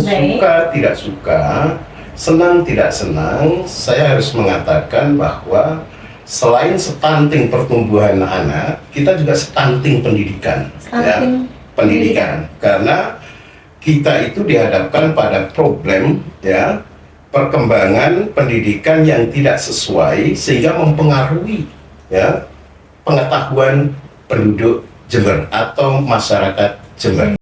suka tidak suka, senang tidak senang, saya harus mengatakan bahwa selain stunting pertumbuhan anak, kita juga stunting pendidikan. Pendidikan. Karena kita itu dihadapkan pada problem ya, perkembangan pendidikan yang tidak sesuai sehingga mempengaruhi ya pengetahuan penduduk Jember atau masyarakat Jember.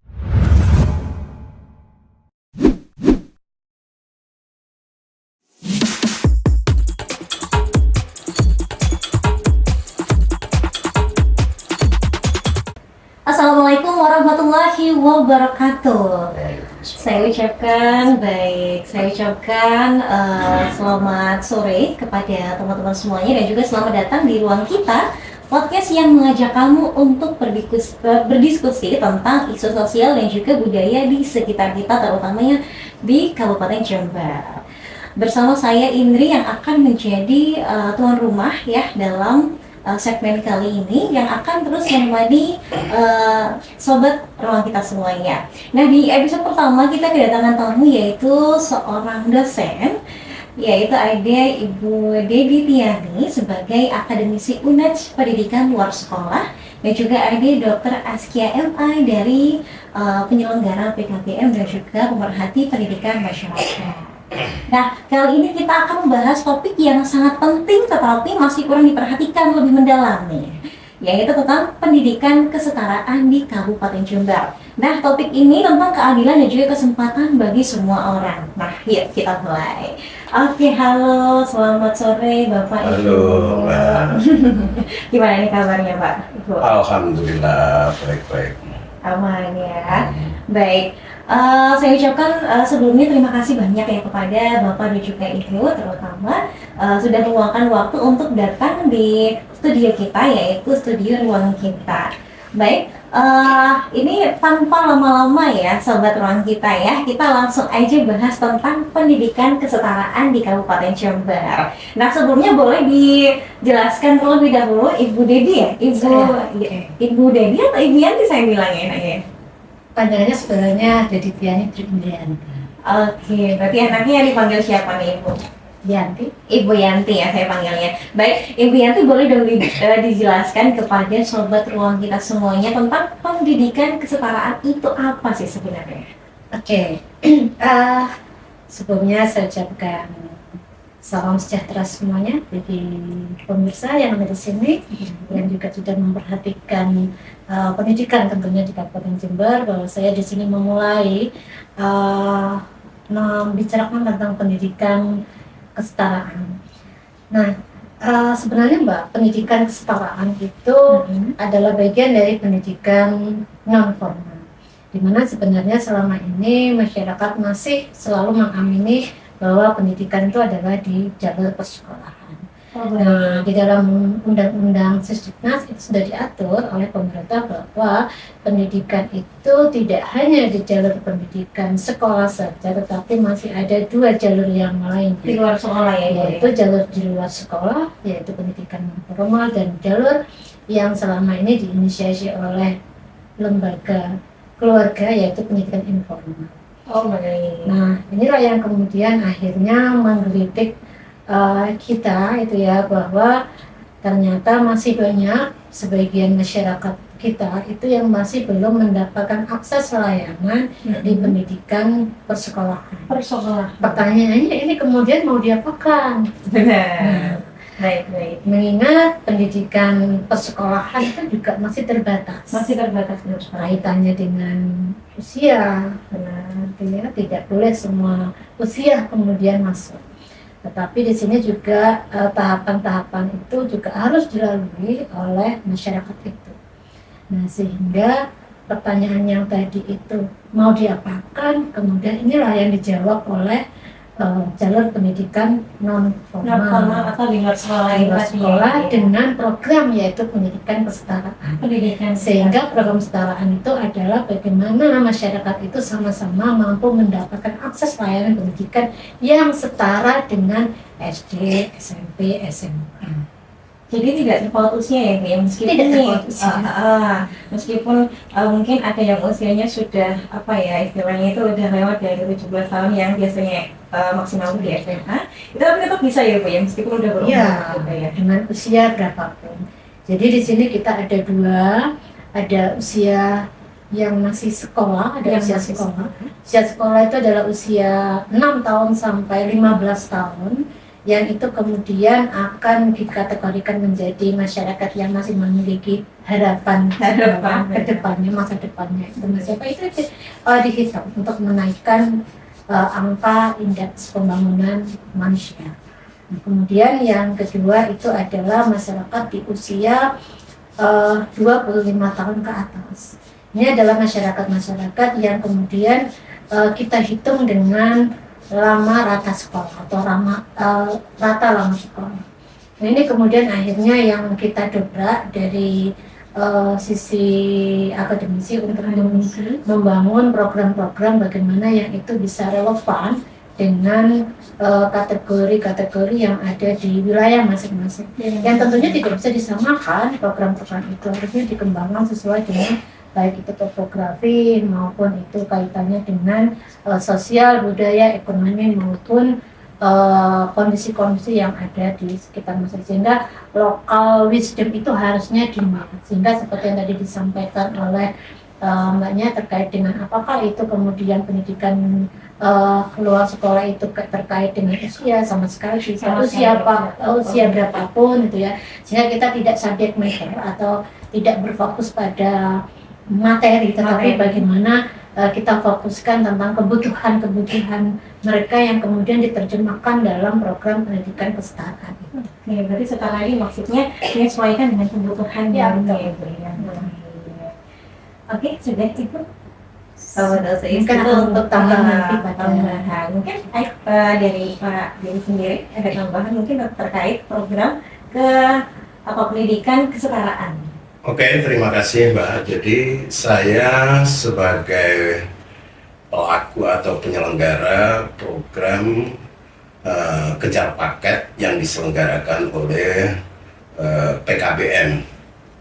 Assalamualaikum warahmatullahi wabarakatuh. Saya ucapkan selamat sore kepada teman-teman semuanya dan juga selamat datang di ruang kita, podcast yang mengajak kamu untuk berdiskusi tentang isu sosial dan juga budaya di sekitar kita, terutamanya di Kabupaten Jember. Bersama saya Indri yang akan menjadi tuan rumah ya dalam segmen kali ini yang akan terus menemani sobat ruang kita semuanya. Nah, di episode pertama kita kedatangan tamu yaitu seorang dosen, yaitu ada Ibu Dedi Tiani sebagai akademisi UNED Pendidikan Luar Sekolah, dan juga ada Dr. Askia MA dari penyelenggara PKBM dan juga pemerhati pendidikan masyarakat. Nah, kali ini kita akan membahas topik yang sangat penting tetapi masih kurang diperhatikan lebih mendalam nih, yaitu tentang pendidikan kesetaraan di Kabupaten Jember. Nah, topik ini tentang keadilan dan juga kesempatan bagi semua orang. Nah, yuk kita mulai. Oke, halo, selamat sore Bapak Ibu. Halo, Mbak. Gimana nih kabarnya Pak Ibu? Alhamdulillah, baik-baik. Aman ya. Baik, saya ucapkan sebelumnya terima kasih banyak ya kepada Bapak dan juga Ibu, terutama sudah meluangkan waktu untuk datang di studio kita, yaitu studio ruang kita. Baik, ini tanpa lama-lama ya Sobat Ruang Kita ya, kita langsung aja bahas tentang pendidikan kesetaraan di Kabupaten Jember. Nah, sebelumnya boleh dijelaskan terlebih dahulu Ibu Dedi ya? Ibu Dedi atau Ibu Yanti saya bilangnya enaknya? Panggilannya sebenarnya Dedi Tiani Triindrianti. Oke, berarti anaknya dipanggil siapa nih Ibu? Yanti. Ibu Yanti ya saya panggilnya. Baik, Ibu Yanti boleh dong dijelaskan kepada sobat ruang kita semuanya tentang pendidikan kesetaraan itu apa sih sebenarnya? Oke. Sebelumnya saya ucapkan salam sejahtera semuanya bagi pemirsa yang ada di sini yang juga sudah memperhatikan pendidikan tentunya di Kabupaten Jember, bahwa saya di sini memulai membicarakan tentang pendidikan kesetaraan. Nah, sebenarnya Mbak, pendidikan kesetaraan itu adalah bagian dari pendidikan non formal, di mana sebenarnya selama ini masyarakat masih selalu mengamini bahwa pendidikan itu adalah di jalur persekolahan. Nah, di dalam Undang-Undang Sisdiknas itu sudah diatur oleh pemerintah bahwa pendidikan itu tidak hanya di jalur pendidikan sekolah saja, tetapi masih ada dua jalur yang lain Di luar sekolah ya? Yaitu jalur di luar sekolah, yaitu pendidikan non formal, dan jalur yang selama ini diinisiasi oleh lembaga keluarga, yaitu pendidikan informal. Oh, baik. Nah, inilah yang kemudian akhirnya menggelitik kita itu ya, bahwa ternyata masih banyak sebagian masyarakat kita itu yang masih belum mendapatkan akses layanan di pendidikan persekolahan. Pertanyaannya ini kemudian mau diapakan? Benar. Baik. Mengingat pendidikan persekolahan itu juga masih terbatas. Benar. Kaitannya dengan usia, benar ya, tidak boleh semua usia kemudian masuk. Tetapi di sini juga tahapan-tahapan itu juga harus dilalui oleh masyarakat itu. Nah, sehingga pertanyaan yang tadi itu mau diapakan, kemudian inilah yang dijawab oleh jalur pendidikan non formal atau di luar sekolah dengan program yaitu pendidikan kesetaraan. Sehingga program kesetaraan itu adalah bagaimana masyarakat itu sama-sama mampu mendapatkan akses layanan pendidikan yang setara dengan SD, SMP, SMA. Jadi tidak terpaut usia ya Bu ya, meskipun Tidak nih, terpaut usia. meskipun mungkin ada yang usianya sudah apa ya istilahnya itu udah lewat dari 17 tahun yang biasanya maksimal di SMA, itu tapi tetap bisa ya Bu ya, meskipun udah berumur Iya, gitu ya. dengan usia berapapun. Jadi di sini kita ada dua, ada usia yang masih sekolah, ada Yang usia masih sekolah. Usia sekolah itu adalah usia 6 tahun sampai 15 tahun, yang itu kemudian akan dikategorikan menjadi masyarakat yang masih memiliki harapan ke depannya, masa depannya. Itu siapa itu dihitung untuk menaikkan angka indeks pembangunan manusia. Nah, kemudian yang kedua itu adalah masyarakat di usia 25 tahun ke atas. Ini adalah masyarakat-masyarakat yang kemudian kita hitung dengan lama rata sekolah atau rata lama sekolah. Nah, ini kemudian akhirnya yang kita dobrak dari sisi akademisi untuk membangun program-program bagaimana yang itu bisa relevan dengan kategori-kategori yang ada di wilayah masing-masing. Yang tentunya tidak bisa disamakan program-program itu, harusnya dikembangkan sesuai dengan baik itu topografi maupun itu kaitannya dengan sosial, budaya, ekonomi maupun kondisi-kondisi yang ada di sekitar masyarakat, sehingga local wisdom itu harusnya dimakan. Sehingga seperti yang tadi disampaikan oleh Mbaknya terkait dengan apakah itu kemudian pendidikan luar sekolah itu terkait dengan usia, sama sekali usia berapapun itu ya, sehingga kita tidak subject matter atau tidak berfokus pada materi, tetapi bagaimana kita fokuskan tentang kebutuhan mereka yang kemudian diterjemahkan dalam program pendidikan kesetaraan. Oke, berarti setara ini maksudnya menyesuaikan dengan kebutuhan yang ya Bu ya. Oke, sudah Ibu. Mungkin akan untuk tambahan nanti pada tambahan. Mungkin dari Pak Deni sendiri ada tambahan mungkin terkait program pendidikan kesetaraan. Oke, terima kasih Mbak. Jadi saya sebagai pelaku atau penyelenggara program kejar paket yang diselenggarakan oleh PKBM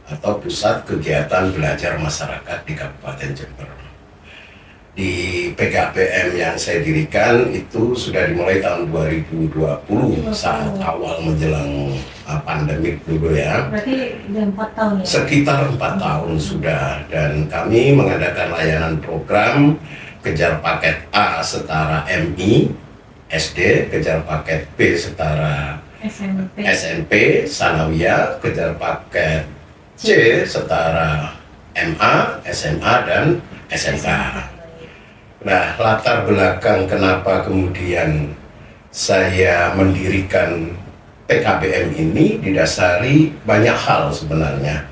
atau Pusat Kegiatan Belajar Masyarakat di Kabupaten Jember. Di PKBM yang saya dirikan itu sudah dimulai tahun 2020 saat awal menjelang pandemik dulu ya. Berarti udah 4 tahun ya? Sekitar 4 tahun sudah, dan kami mengadakan layanan program kejar paket A setara MI SD, kejar paket B setara SMP Sanawiyah, kejar paket C setara MA, SMA, dan SMK. Nah, latar belakang kenapa kemudian saya mendirikan PKBM ini didasari banyak hal sebenarnya.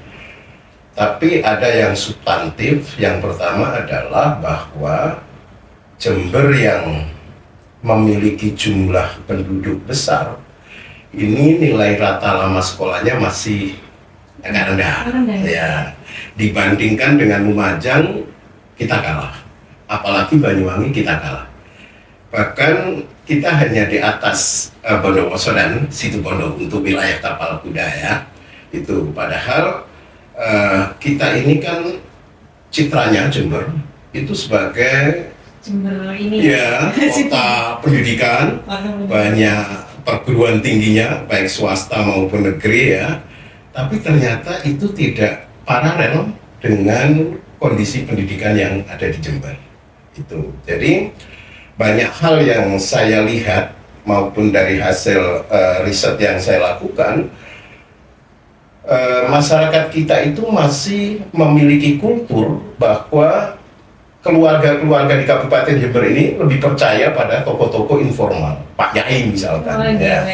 Tapi ada yang substantif. Yang pertama adalah bahwa Jember yang memiliki jumlah penduduk besar, ini nilai rata lama sekolahnya masih agak rendah. Ya, dibandingkan dengan Lumajang kita kalah. Apalagi Banyuwangi kita kalah. Bahkan kita hanya di atas Bondowoso dan Situbondo untuk wilayah tapal kuda ya. Itu padahal kita ini kan citranya Jember itu sebagai Jember ini ya kota pendidikan, banyak perguruan tingginya baik swasta maupun negeri ya. Tapi ternyata itu tidak paralel dengan kondisi pendidikan yang ada di Jember. Itu. Jadi banyak hal yang saya lihat maupun dari hasil riset yang saya lakukan, masyarakat kita itu masih memiliki kultur bahwa keluarga-keluarga di Kabupaten Jember ini lebih percaya pada tokoh-tokoh informal, Pak Yai misalkan. Ya.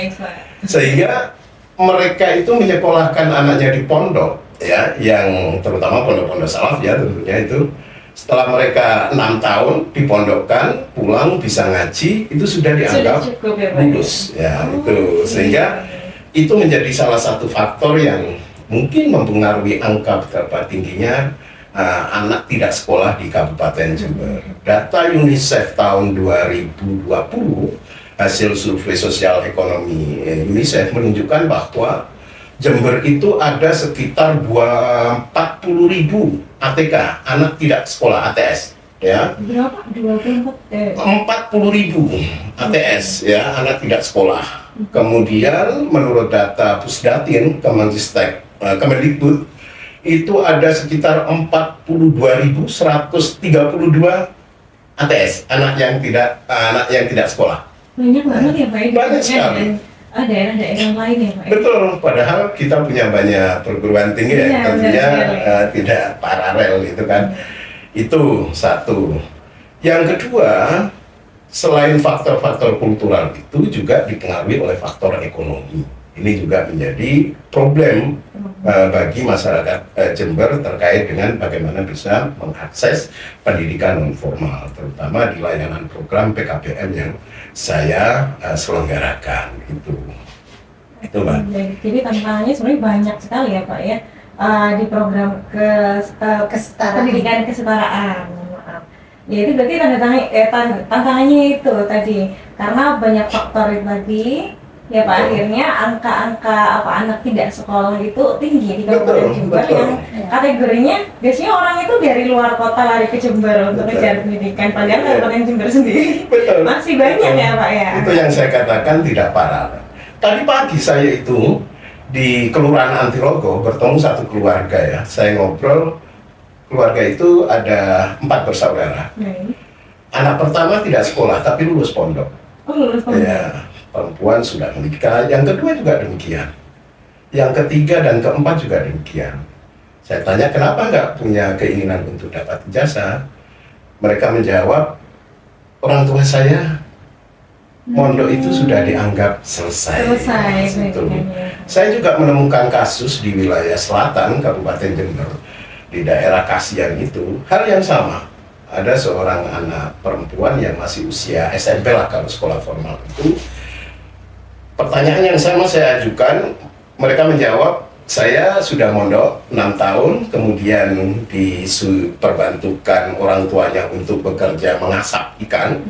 Sehingga mereka itu menyekolahkan anaknya di pondok, ya, yang terutama pondok-pondok salaf ya tentunya itu. Setelah mereka 6 tahun dipondokkan, pulang bisa ngaji, itu sudah dianggap lulus, ya itu. Sehingga itu menjadi salah satu faktor yang mungkin mempengaruhi angka betapa tingginya anak tidak sekolah di Kabupaten Jember. Data UNICEF tahun 2020, hasil survei sosial ekonomi UNICEF menunjukkan bahwa Jember itu ada sekitar 40.000 ATK, anak tidak sekolah ATS, ya. Berapa? 24? 40.000 ATS, ya, anak tidak sekolah. Kemudian menurut data Pusdatin Kemendikbud itu ada sekitar 42.132 ATS, anak yang tidak sekolah. Banyak banget ya Pak. Banyak sekali. Daerah-daerah lain ya Pak. Betul, padahal kita punya banyak perguruan tinggi ya, Iya, tentunya benar sekali. tidak paralel gitu kan. Itu satu. Yang kedua, selain faktor-faktor kultural itu juga dipengaruhi oleh faktor ekonomi. Ini juga menjadi problem bagi masyarakat Jember terkait dengan bagaimana bisa mengakses pendidikan non formal, terutama di layanan program PKBM yang saya selenggarakan itu Mbak. Jadi tantangannya sebenarnya banyak sekali ya Pak ya, di program Kesetaraan. pendidikan kesetaraan. Maaf. Ya itu berarti tantangannya itu tadi karena banyak faktor itu tadi. Ya Pak, akhirnya angka-angka anak tidak sekolah itu tinggi di Kabupaten Jember yang kategorinya biasanya orang itu dari luar kota lari ke Jember untuk ngejar pendidikan, padahal Kabupaten Jember sendiri masih banyak ya Pak ya. Itu yang saya katakan tidak paralel. Tadi pagi saya itu di Kelurahan Antirogo bertemu satu keluarga ya. Saya ngobrol, keluarga itu ada 4 bersaudara. Anak pertama tidak sekolah tapi lulus pondok. Oh, lulus pondok. Ya, perempuan sudah menikah. Yang kedua juga demikian. Yang ketiga dan keempat juga demikian. Saya tanya kenapa nggak punya keinginan untuk dapat ijazah. Mereka menjawab, orang tua saya mondok itu sudah dianggap selesai. Gitu. Saya juga menemukan kasus di wilayah selatan Kabupaten Jember, di daerah Kasian itu, hal yang sama. Ada seorang anak perempuan yang masih usia SMP lah kalau sekolah formal itu. Pertanyaan yang sama saya ajukan, mereka menjawab, saya sudah mondok 6 tahun, kemudian diperbantukan orang tuanya untuk bekerja mengasap ikan.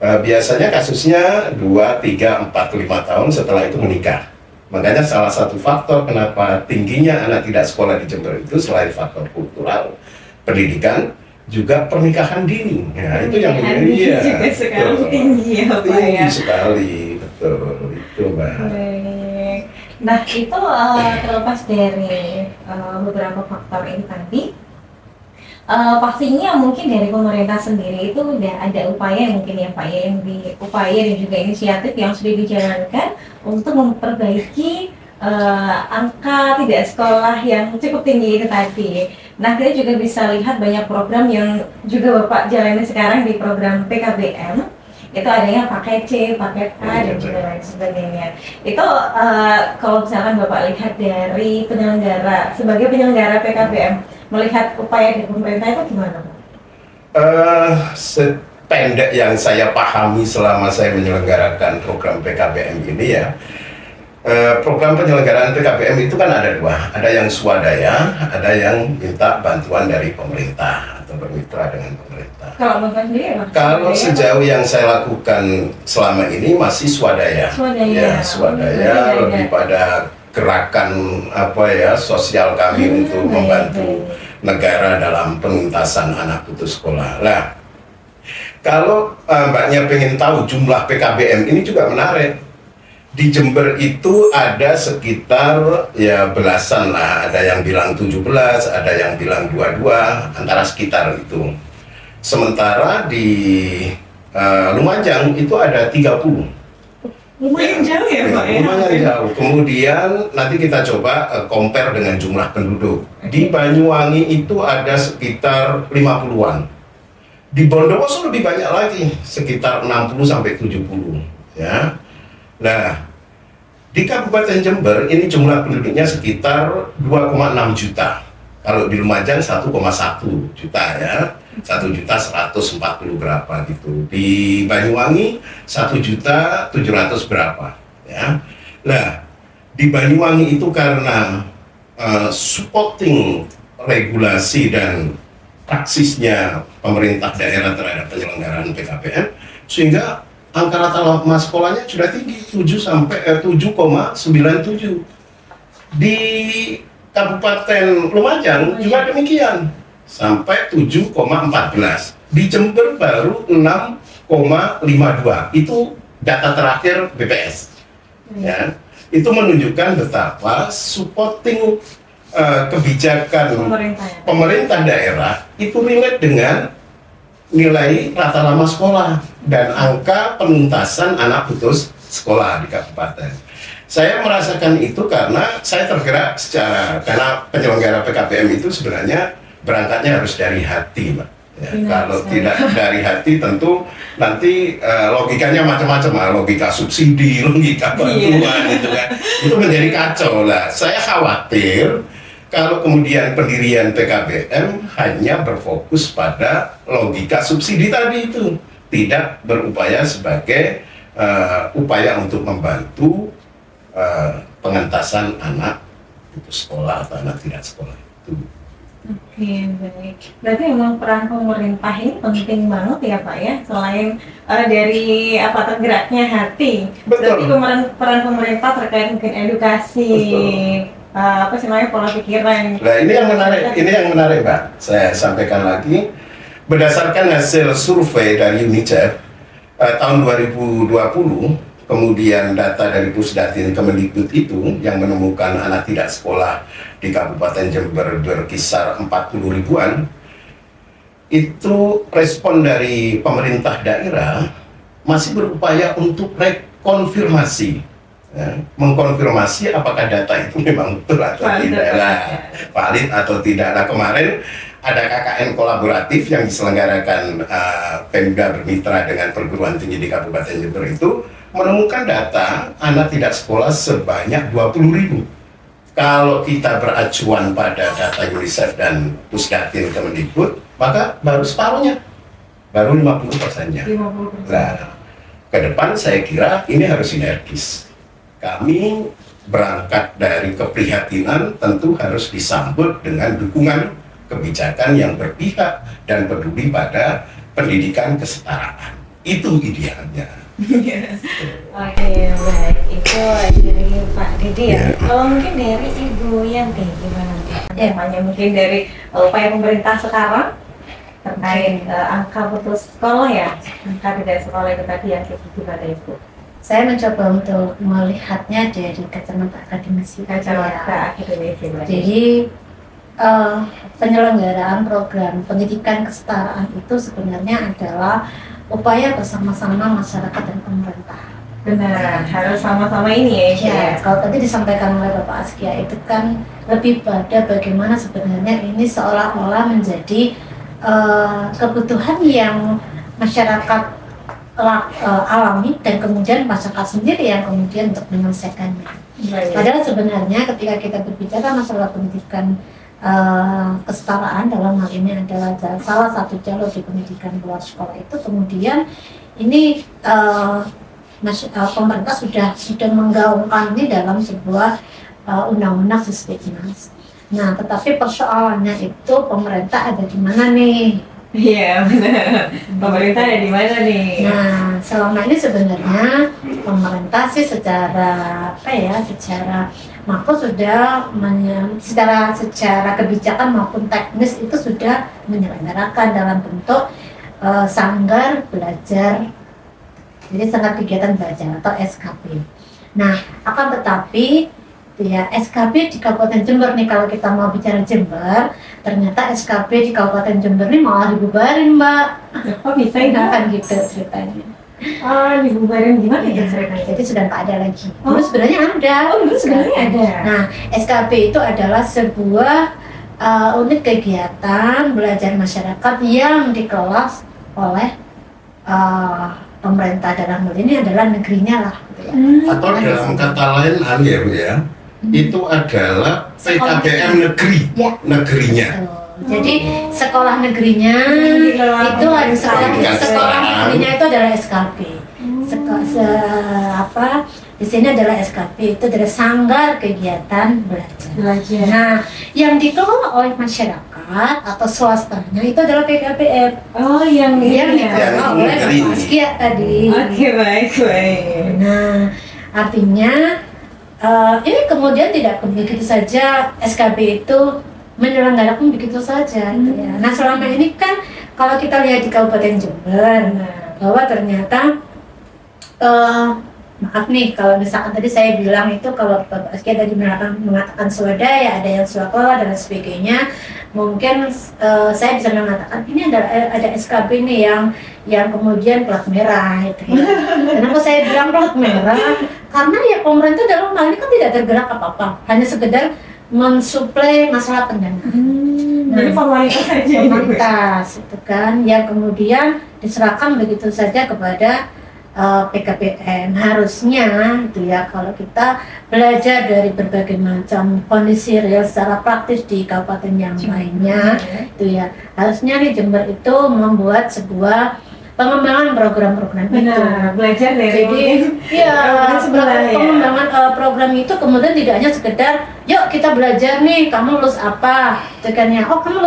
Biasanya kasusnya 2, 3, 4, 5 tahun setelah itu menikah. Makanya salah satu faktor kenapa tingginya anak tidak sekolah di Jember itu selain faktor kultural, pendidikan, juga pernikahan dini. Ya, itu yang juga sekarang tinggi ya Pak ya. Tinggi sekali, betul. Itu Mbak. Baik. Nah itu terlepas dari beberapa faktor ini tadi, pastinya mungkin dari pemerintah sendiri itu udah ada upaya mungkin ya Pak ya, upaya dan juga inisiatif yang sudah dijalankan untuk memperbaiki angka tidak sekolah yang cukup tinggi itu tadi. Nah kita juga bisa lihat banyak program yang juga Bapak jalani sekarang di program PKBM. Itu adanya paket C, paket A, dan juga lain sebagainya. Itu kalau misalkan Bapak lihat dari penyelenggara, sebagai penyelenggara PKBM, melihat upaya dari pemerintah itu gimana Pak? Sependek yang saya pahami selama saya menyelenggarakan program PKBM ini ya, program penyelenggaraan PKBM itu kan ada 2, ada yang swadaya, ada yang minta bantuan dari pemerintah atau bermitra dengan pemerintah. Kalau Bapak sendiri apa? Kalau sejauh yang saya lakukan selama ini masih swadaya. Ya, swadaya lebih pada gerakan sosial kami untuk membantu negara dalam penuntasan anak putus sekolah. Nah, kalau Mbaknya pengen tahu jumlah PKBM ini juga menarik. Di Jember itu ada sekitar ya belasan lah, ada yang bilang 17, ada yang bilang 22, antara sekitar itu. Sementara di Lumajang itu ada 30. Lumayan jauh ya Pak ya? Lumayan jauh. Kemudian nanti kita coba compare dengan jumlah penduduk. Di Banyuwangi itu ada sekitar 50-an. Di Bondowoso lebih banyak lagi, sekitar 60 sampai 70 ya. Nah, di Kabupaten Jember ini jumlah penduduknya sekitar 2,6 juta. Kalau di Lumajang 1,1 juta ya, 1.140.000 berapa gitu. Di Banyuwangi 1.700.000 berapa ya. Nah, di Banyuwangi itu karena supporting regulasi dan praksisnya pemerintah daerah terhadap penyelenggaraan PKBM, sehingga angka rata sekolahnya sudah tinggi, 7,97. Di Kabupaten Lumajang juga demikian, sampai 7,14. Di Jember baru 6,52. Itu data terakhir BPS. Ya, itu menunjukkan betapa supporting kebijakan pemerintah daerah itu relate dengan nilai rata lama sekolah dan angka penuntasan anak putus sekolah di kabupaten. Saya merasakan itu karena saya tergerak karena penyelenggara PKBM itu sebenarnya berangkatnya harus dari hati, Mbak. Ya, kalau tidak dari hati tentu nanti logikanya macam-macam, logika subsidi, logika bantuan gitu kan, itu menjadi kacau lah. Saya khawatir kalau kemudian pendirian PKBM hanya berfokus pada logika subsidi tadi itu, tidak berupaya sebagai upaya untuk membantu pengentasan anak putus sekolah atau anak tidak sekolah itu. Oke, baik. Berarti memang peran pemerintah ini penting banget ya Pak ya, selain dari tergeraknya hati. Betul. Berarti peran pemerintah terkait mungkin edukasi, pola pikiran. Nah ini yang menarik Mbak. Saya sampaikan lagi, berdasarkan hasil survei dari UNICEF tahun 2020. Kemudian data dari Pusdatin Kemendikbud itu yang menemukan anak tidak sekolah di Kabupaten Jember berkisar 40 ribuan. Itu respon dari pemerintah daerah masih berupaya untuk rekonfirmasi, mengkonfirmasi apakah data itu memang betul atau tidak, valid atau tidak. Nah kemarin ada KKN kolaboratif yang diselenggarakan Pemda bermitra dengan perguruan tinggi di Kabupaten Jember itu menemukan data anak tidak sekolah sebanyak 20.000. Kalau kita beracuan pada data UNICEF dan Pusdatin Kemendikbud, maka baru separuhnya, baru 50%-nya. 50%. Nah, ke depan saya kira ini harus sinergis. Kami berangkat dari keprihatinan tentu harus disambut dengan dukungan kebijakan yang berpihak dan peduli pada pendidikan kesetaraan. Itu idealnya. Oke, baik. Itu dari Pak Didi ya. Kalau mungkin dari Ibu Yanti gimana? Namanya mungkin dari upaya pemerintah sekarang terkait angka putus sekolah ya, angka tidak sekolah itu tadi yang gimana Ibu? Saya mencoba untuk melihatnya dari kacamata akademisi. Jadi penyelenggaraan program pendidikan kesetaraan itu sebenarnya adalah upaya bersama-sama masyarakat dan pemerintah. Benar, harus sama-sama ini ya. Kalau tadi disampaikan oleh Bapak Askia itu kan lebih pada bagaimana sebenarnya ini seolah-olah menjadi kebutuhan yang masyarakat alami dan kemudian masyarakat sendiri yang kemudian untuk menyelesaikannya. Padahal sebenarnya ketika kita berbicara masalah pendidikan kesetaraan dalam hal ini adalah salah satu jalur di pendidikan luar sekolah itu, kemudian ini pemerintah sudah menggaungkan ini dalam sebuah undang-undang Sisdiknas. Nah, tetapi persoalannya itu pemerintah ada di mana nih? Iya benar. Pemerintah ada di mana nih? Nah, selama ini sebenarnya pemerintah sih secara makro sudah secara kebijakan maupun teknis itu sudah menyelenggarakan dalam bentuk sanggar belajar, jadi sanggar kegiatan belajar atau SKB. Nah, akan tetapi ya SKB di Kabupaten Jember nih, kalau kita mau bicara Jember, ternyata SKB di Kabupaten Jember nih malah dibubarin, Mbak. Oh bisa ya? Kan gitu ceritanya. Dibubarin gimana ya ceritanya? Jadi sudah nggak ada lagi. Dulu sebenarnya ada. Dulu sebenarnya ada. Nah, SKB itu adalah sebuah unit kegiatan belajar masyarakat yang dikelola oleh pemerintah, dalam hal ini adalah negerinya lah. Atau dalam kata lain itu adalah PKBM negeri, negerinya. Jadi sekolah negerinya itu ada sekolah negerinya itu adalah SKB. Di sini adalah SKB itu adalah sanggar kegiatan belajar. Nah, yang dikelola oleh masyarakat atau swastanya itu adalah PKBM. Oh, yang dikelola oleh Pak Askia tadi. Oke, baik. Nah, artinya ini kemudian tidak begitu saja SKB itu menyelenggarakan begitu saja gitu ya. Nah selama ini kan kalau kita lihat di Kabupaten Jember bahwa ternyata maaf nih kalau misalkan tadi saya bilang itu kalau Bapak Askia tadi mengatakan swadaya, ada yang swakelola dan sebagainya, mungkin saya bisa mengatakan ini ada SKB nih yang kemudian plat merah itu ya. Kenapa saya bilang plat merah? Karena ya pemerintah dalam hal ini kan tidak tergerak apa-apa, hanya sekedar mensuplai masalah pendanaan. Jadi formalitas saja itu. Formalitas itu kan yang kemudian diserahkan begitu saja kepada PKPM. Harusnya itu ya kalau kita belajar dari berbagai macam kondisi real secara praktis di kabupaten yang lainnya itu ya, harusnya di Jember itu membuat sebuah pengembangan program-program itu. Belajar dari Jadi ya pengembangan program itu kemudian tidak hanya sekedar yuk kita belajar nih kamu lulus apa gitu kan ya, oh kamu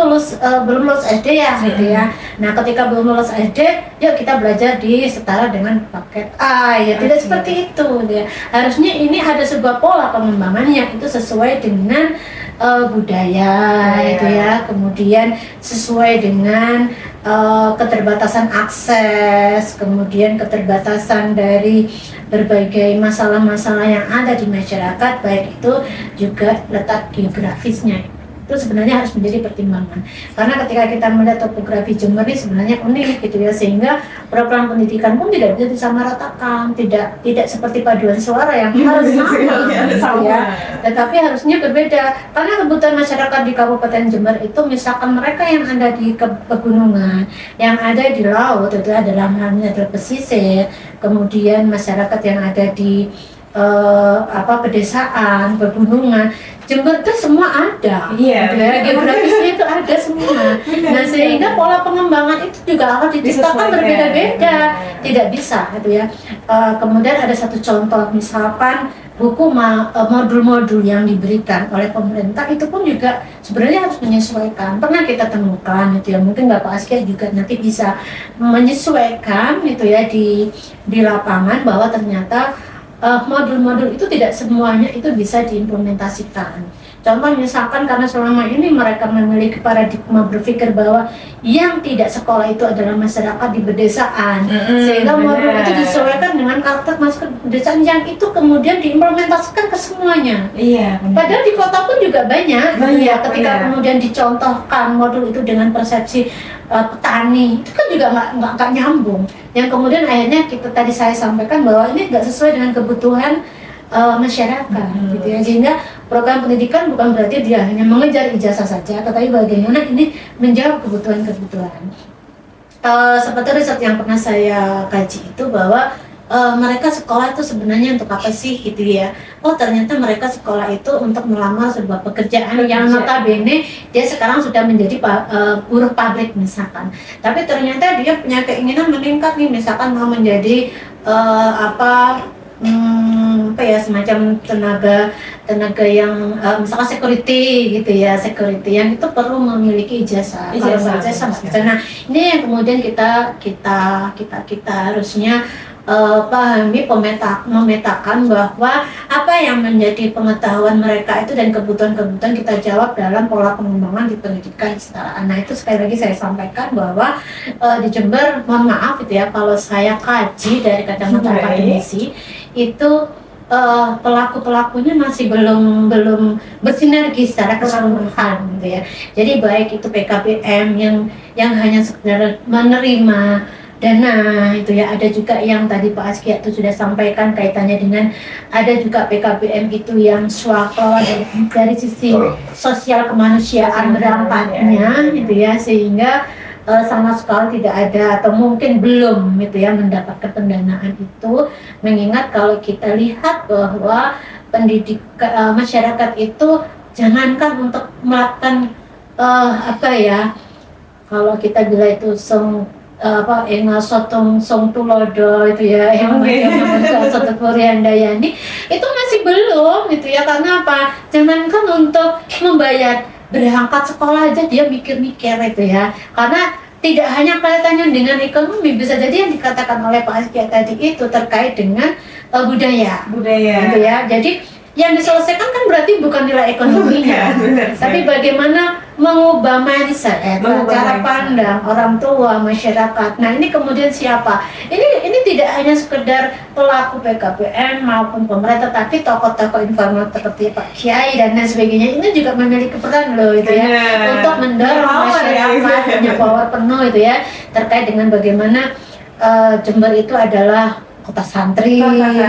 belum lulus SD ya gitu ya. Nah ketika belum lulus SD yuk kita belajar di setara dengan paket A ya, tidak seperti itu ya. Harusnya ini ada sebuah pola pengembangan yang itu sesuai dengan budaya itu ya, kemudian sesuai dengan keterbatasan akses, kemudian keterbatasan dari berbagai masalah-masalah yang ada di masyarakat, baik itu juga letak geografisnya. Itu sebenarnya harus menjadi pertimbangan, karena ketika kita melihat topografi Jember ini sebenarnya unik gitu ya, sehingga program pendidikan pun tidak bisa disamaratakan, tidak seperti paduan suara yang harus sama gitu ya, tetapi harusnya berbeda karena kebutuhan masyarakat di Kabupaten Jember itu, misalkan mereka yang ada di pegunungan, yang ada di laut itu adalah adalah pesisir, kemudian masyarakat yang ada di pedesaan, pegunungan, Jember itu semua ada, ya, geografisnya itu ada semua. Nah sehingga pola pengembangan itu juga akan diciptakan berbeda-beda, tidak bisa gitu ya. Kemudian ada satu contoh, misalkan buku modul-modul yang diberikan oleh pemerintah itu pun juga sebenarnya harus menyesuaikan. Pernah kita temukan gitu ya, mungkin Bapak Askia juga nanti bisa menyesuaikan gitu ya di lapangan, bahwa ternyata modul-modul itu tidak semuanya itu bisa diimplementasikan. Contoh misalkan karena selama ini mereka memiliki paradigma berpikir bahwa yang tidak sekolah itu adalah masyarakat di pedesaan, sehingga modul itu disesuaikan dengan karakter masyarakat pedesaan yang itu kemudian diimplementasikan ke semuanya. Padahal di kota pun juga banyak ya, ketika kemudian dicontohkan modul itu dengan persepsi petani, itu kan juga nggak nyambung. Yang kemudian akhirnya tadi saya sampaikan bahwa ini nggak sesuai dengan kebutuhan masyarakat gitu ya, sehingga program pendidikan bukan berarti dia hanya mengejar ijazah saja, tetapi bagaimana ini menjawab kebutuhan-kebutuhan. Seperti riset yang pernah saya kaji itu bahwa mereka sekolah itu sebenarnya untuk apa sih gitu ya. Oh ternyata mereka sekolah itu untuk melamar sebuah pekerjaan yang notabene dia sekarang sudah menjadi buruh pabrik misalkan, tapi ternyata dia punya keinginan meningkat nih, misalkan mau menjadi semacam tenaga yang misalkan security gitu ya, security yang itu perlu memiliki ijazah. Kalau ijazah bisa. Nah ini yang kemudian kita harusnya pahami, memetakan bahwa apa yang menjadi pengetahuan mereka itu dan kebutuhan-kebutuhan kita jawab dalam pola pengembangan di pendidikan kesetaraan. Nah itu sekali lagi saya sampaikan bahwa di Jember, mohon maaf gitu ya, kalau saya kaji dari kacamata akademisi itu pelaku-pelakunya masih belum bersinergi secara keseluruhan gitu ya. Jadi baik itu PKPM yang hanya sekedar menerima dana itu ya, ada juga yang tadi Pak Askia itu sudah sampaikan kaitannya dengan ada juga PKPM itu yang swakelola dari sisi sosial kemanusiaan bedampaknya gitu ya, sehingga sama sekali tidak ada atau mungkin belum gitu ya mendapatkan pendanaan itu, mengingat kalau kita lihat bahwa pendidikan masyarakat itu jangankan untuk melakukan kalau kita bila itu song tulodo itu ya, yang macam satu Korean Dayani itu masih belum gitu ya, karena apa? Jangankan untuk membayar berangkat sekolah aja dia mikir-mikir itu ya, karena tidak hanya kaitannya dengan ekonomi, bisa jadi yang dikatakan oleh Pak Askia tadi itu terkait dengan budaya gitu ya. Jadi yang diselesaikan kan berarti bukan nilai ekonominya, tapi bagaimana mengubah mindset, cara pandang orang tua, masyarakat. Nah ini kemudian siapa? Ini tidak hanya sekedar pelaku PKBM maupun pemerintah, tapi tokoh-tokoh informal seperti Pak Kiai dan lain sebagainya ini juga memiliki peran loh itu ya, untuk mendorong masyarakat punya power penuh itu ya, terkait dengan bagaimana Jember itu adalah kota santri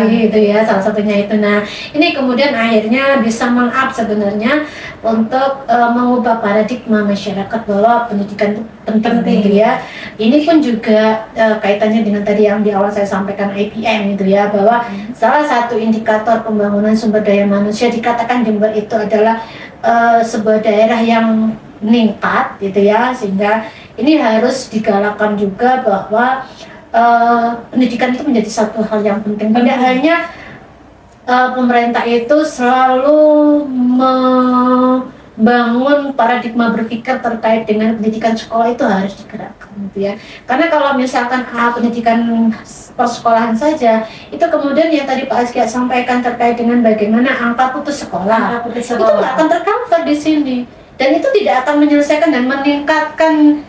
gitu ya, salah satunya itu. Nah ini kemudian akhirnya bisa meng-up sebenarnya untuk mengubah paradigma masyarakat bahwa pendidikan itu penting gitu ya. Ini pun juga kaitannya dengan tadi yang di awal saya sampaikan IPM gitu ya, bahwa salah satu indikator pembangunan sumber daya manusia dikatakan Jember itu adalah sebuah daerah yang meningkat gitu ya, sehingga ini harus digalakkan juga bahwa pendidikan itu menjadi satu hal yang penting. Tidak hanya pemerintah itu selalu membangun paradigma berpikir terkait dengan pendidikan sekolah itu harus digerakkan gitu ya. Karena kalau misalkan pendidikan persekolahan saja, itu kemudian yang tadi Pak Askia sampaikan terkait dengan bagaimana angka putus sekolah, itu nggak akan tercover di sini, dan itu tidak akan menyelesaikan dan meningkatkan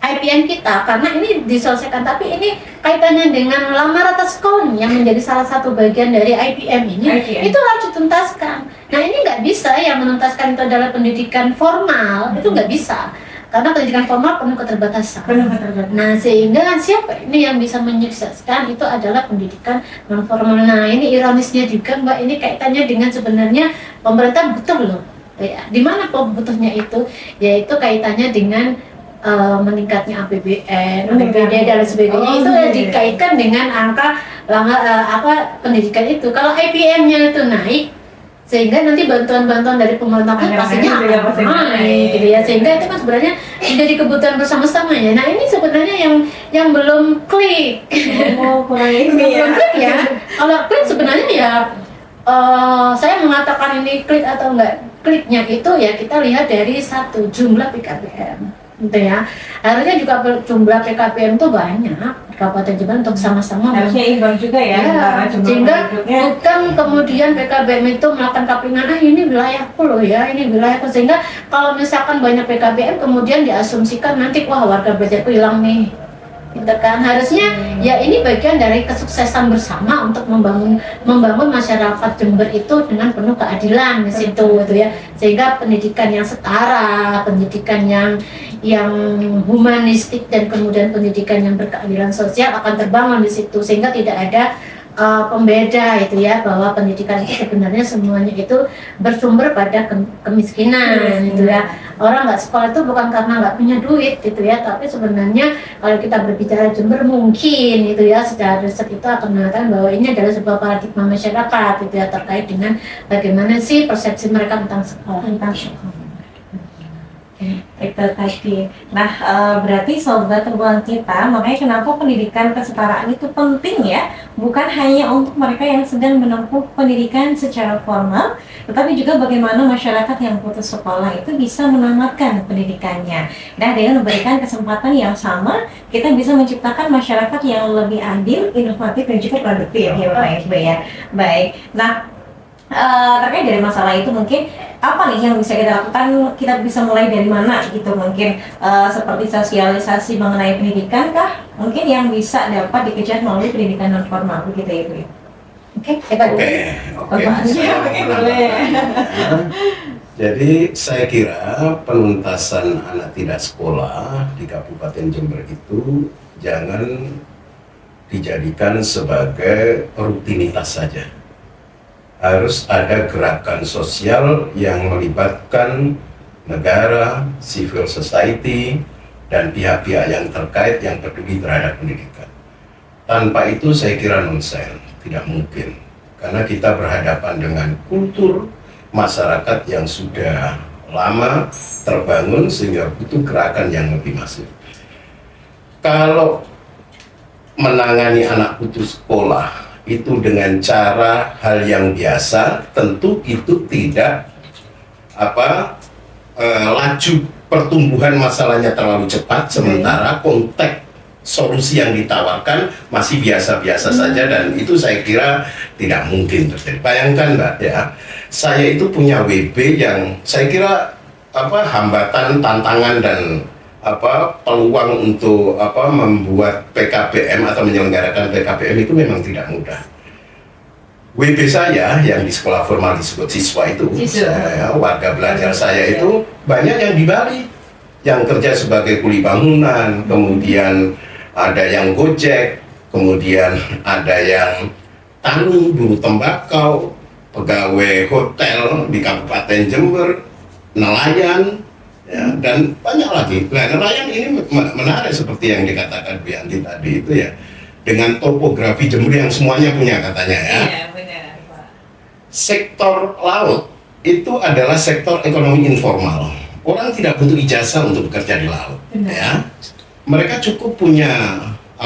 IPM kita, karena ini diselesaikan, tapi ini kaitannya dengan lamaran atas sekolah yang menjadi salah satu bagian dari IPM ini, itu harus dituntaskan. Nah ini nggak bisa, yang menuntaskan itu adalah pendidikan formal, itu nggak bisa, karena pendidikan formal penuh keterbatasan. Nah sehingga siapa ini yang bisa menyukseskan itu adalah pendidikan non formal. Nah ini ironisnya juga Mbak, ini kaitannya dengan sebenarnya pemerintah butuh loh, ya. Di mana butuhnya itu, yaitu kaitannya dengan meningkatnya APBN, APBD dan sebagainya, itu dikaitkan dengan angka pendidikan itu. Kalau IPM-nya itu naik, sehingga nanti bantuan-bantuan dari pemerintah pun pastinya akan naik, gitu ya. Sehingga itu kan sebenarnya menjadi kebutuhan bersama-sama ya. Nah ini sebenarnya yang belum klik. Belum klik ya. Kalau klik sebenarnya ya, saya mengatakan ini klik atau enggak, kliknya itu ya kita lihat dari satu jumlah PKBM. Gitu ya, harusnya juga jumlah PKBM itu banyak di Kabupaten Jember untuk sama-sama harusnya imbang juga ya, sehingga bukan kemudian PKBM itu melakukan kapingan, ini wilayahku loh ya, ini wilayahku, sehingga kalau misalkan banyak PKBM kemudian diasumsikan nanti wah warga belajarku hilang nih, gitu kan. Harusnya ya ini bagian dari kesuksesan bersama untuk membangun masyarakat Jember itu dengan penuh keadilan di situ gitu ya, sehingga pendidikan yang setara, pendidikan yang humanistik, dan kemudian pendidikan yang berkeadilan sosial akan terbangun di situ, sehingga tidak ada pembeda itu ya, bahwa pendidikan itu sebenarnya semuanya itu bersumber pada kemiskinan gitu ya. Orang nggak sekolah itu bukan karena nggak punya duit gitu ya, tapi sebenarnya kalau kita berbicara Jember mungkin itu ya, secara riset itu akan mengatakan bahwa ini adalah sebuah paradigma masyarakat gitu ya, terkait dengan bagaimana sih persepsi mereka tentang sekolah. Itu tadi. Nah, berarti sobat ruang kita, makanya kenapa pendidikan kesetaraan itu penting ya, bukan hanya untuk mereka yang sedang menempuh pendidikan secara formal, tetapi juga bagaimana masyarakat yang putus sekolah itu bisa menamatkan pendidikannya. Nah, dengan memberikan kesempatan yang sama, kita bisa menciptakan masyarakat yang lebih adil, inovatif, dan juga produktif ya Pak Ibu ya. Baik. Nah, terkait dari masalah itu mungkin apa nih yang bisa kita lakukan, kita bisa mulai dari mana gitu, mungkin seperti sosialisasi mengenai pendidikan kah mungkin yang bisa dapat dikejar melalui pendidikan non formal begitu ya Bu? Oke. Jadi saya kira penuntasan anak tidak sekolah di Kabupaten Jember itu jangan dijadikan sebagai rutinitas saja. Harus ada gerakan sosial yang melibatkan negara, civil society, dan pihak-pihak yang terkait yang peduli terhadap pendidikan. Tanpa itu saya kira nonsen, tidak mungkin. Karena kita berhadapan dengan kultur masyarakat yang sudah lama terbangun sehingga butuh gerakan yang lebih masif. Kalau menangani anak putus sekolah itu dengan cara hal yang biasa, tentu itu tidak laju pertumbuhan masalahnya terlalu cepat, sementara konteks solusi yang ditawarkan masih biasa-biasa saja, dan itu saya kira tidak mungkin terjadi. Bayangkan Mbak ya, saya itu punya WB yang saya kira hambatan, tantangan dan peluang untuk membuat PKBM atau menyelenggarakan PKBM itu memang tidak mudah. WB saya yang di sekolah formal disebut siswa itu, warga belajar saya itu banyak yang di Bali, yang kerja sebagai kuli bangunan, kemudian ada yang gojek, kemudian ada yang tani, buruh tembakau, pegawai hotel di Kabupaten Jember, nelayan, ya, dan banyak lagi. Nah, nelayan ini menarik seperti yang dikatakan Bu Yanti tadi itu ya, dengan topografi Jember yang semuanya punya katanya ya. Iya, benar, Pak. Sektor laut itu adalah sektor ekonomi informal. Orang tidak butuh ijazah untuk bekerja di laut, ya. Mereka cukup punya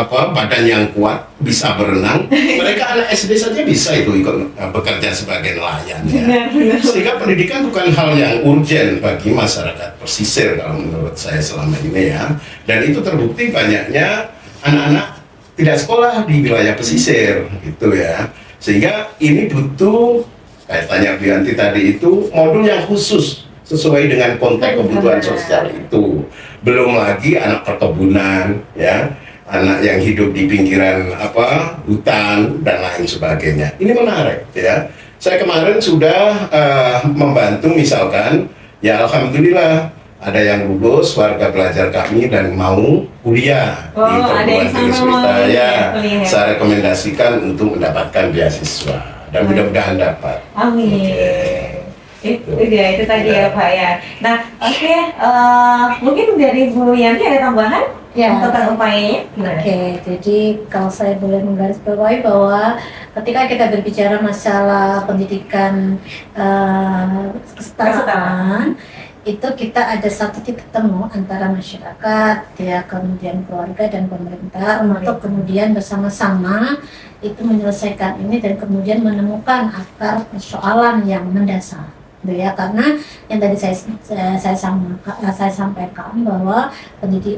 badan yang kuat, bisa berenang. Mereka anak SD saja bisa itu ikut bekerja sebagai nelayan, ya. Sehingga pendidikan bukan hal yang urgen bagi masyarakat pesisir kalau menurut saya selama ini ya. Dan itu terbukti banyaknya anak-anak tidak sekolah di wilayah pesisir, gitu ya. Sehingga ini butuh, kayak tanya Bu Yanti tadi itu, modul yang khusus sesuai dengan konteks kebutuhan sosial itu. Belum lagi anak perkebunan, ya, anak yang hidup di pinggiran hutan dan lain sebagainya. Ini menarik, ya. Saya kemarin sudah membantu misalkan, ya alhamdulillah ada yang lulus warga belajar kami dan mau kuliah di perguruan tinggi swasta, ya. Saya rekomendasikan untuk mendapatkan beasiswa dan mudah-mudahan dapat. Amin. Itu tadi ya Pak ya. Nah, oke, mungkin dari Bu Yanti ada tambahan tentang upayanya? Oke, jadi kalau saya boleh menggarisbawahi bahwa ketika kita berbicara masalah pendidikan kesetaraan, itu kita ada satu titik temu antara masyarakat, ya, kemudian keluarga dan pemerintah untuk kemudian bersama-sama itu menyelesaikan ini dan kemudian menemukan akar persoalan yang mendasar. Ya, karena yang tadi saya sampaikan bahwa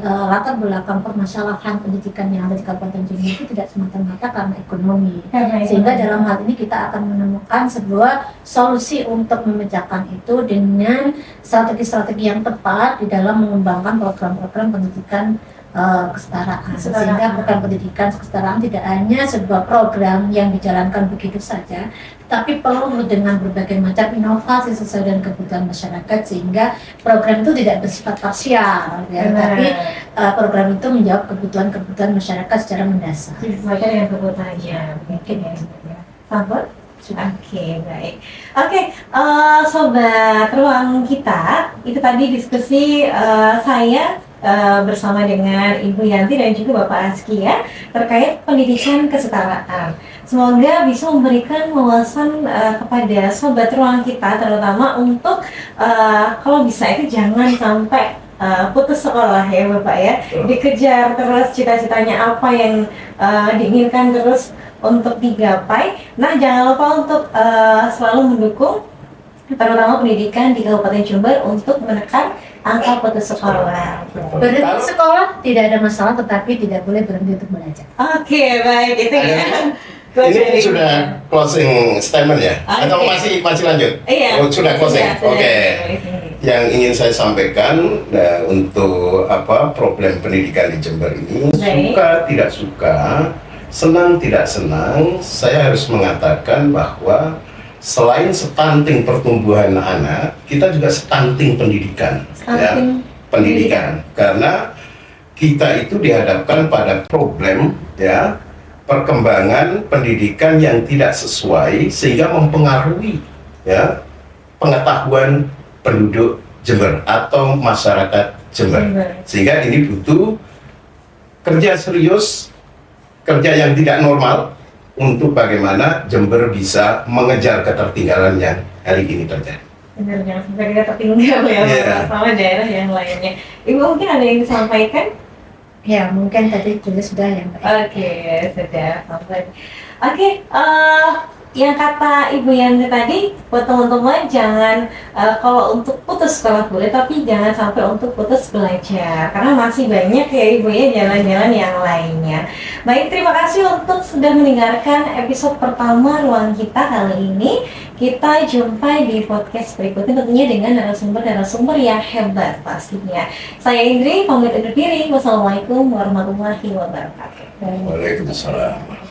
latar belakang permasalahan pendidikan yang ada di Kabupaten Jember itu tidak semata-mata karena ekonomi, sehingga dalam hal ini kita akan menemukan sebuah solusi untuk memecahkan itu dengan strategi-strategi yang tepat di dalam mengembangkan program-program pendidikan kesetaraan. Sehingga program pendidikan kesetaraan tidak hanya sebuah program yang dijalankan begitu saja, tapi perlu dengan berbagai macam inovasi sesuai dengan kebutuhan masyarakat, sehingga program itu tidak bersifat parsial, ya, tapi program itu menjawab kebutuhan masyarakat secara mendasar. Sesuaikan dengan kebutuhannya, mungkin ya. Sambut? Oke, baik. Oke, sobat ruang kita, itu tadi diskusi saya bersama dengan Ibu Yanti dan juga Bapak Aski ya, terkait pendidikan kesetaraan. Semoga bisa memberikan wawasan kepada sobat ruang kita, terutama untuk kalau bisa itu jangan sampai putus sekolah ya Bapak ya, dikejar terus cita-citanya apa yang diinginkan terus untuk digapai. Nah, jangan lupa untuk selalu mendukung terutama pendidikan di Kabupaten Jember untuk menekan angka putus sekolah. Berhenti sekolah tidak ada masalah, tetapi tidak boleh berhenti untuk belajar. Oke, baik, itu ya. Ini sudah closing statement ya? Atau masih lanjut? Iya. Oh, sudah closing. Iya, Oke. Yang ingin saya sampaikan untuk problem pendidikan di Jember ini, suka tidak suka, senang tidak senang, saya harus mengatakan bahwa selain stunting pertumbuhan anak, kita juga stunting pendidikan. Pendidikan. Karena kita itu dihadapkan pada problem, ya, perkembangan pendidikan yang tidak sesuai sehingga mempengaruhi, ya, pengetahuan penduduk Jember atau masyarakat Jember. Sehingga ini butuh kerja serius, kerja yang tidak normal, untuk bagaimana Jember bisa mengejar ketertinggalan yang hari ini terjadi. Benar, jangan sampai kita tertinggal ya sama daerah yang lainnya. Ibu mungkin ada yang disampaikan? Ya, mungkin tadi juga sudah ya Mbak. Oke, sudah. Oke, yang kata Ibu Yanti tadi, buat teman-teman jangan kalau untuk putus sekolah boleh, tapi jangan sampai untuk putus belajar, karena masih banyak ya Ibu ya jalan-jalan yang lainnya. Baik, terima kasih untuk sudah mendengarkan episode pertama Ruang Kita kali ini. Kita jumpa di podcast berikutnya tentunya dengan narasumber-narasumber yang hebat pastinya. Saya Indri, pamit undur diri. Wassalamualaikum warahmatullahi wabarakatuh. Waalaikumsalam.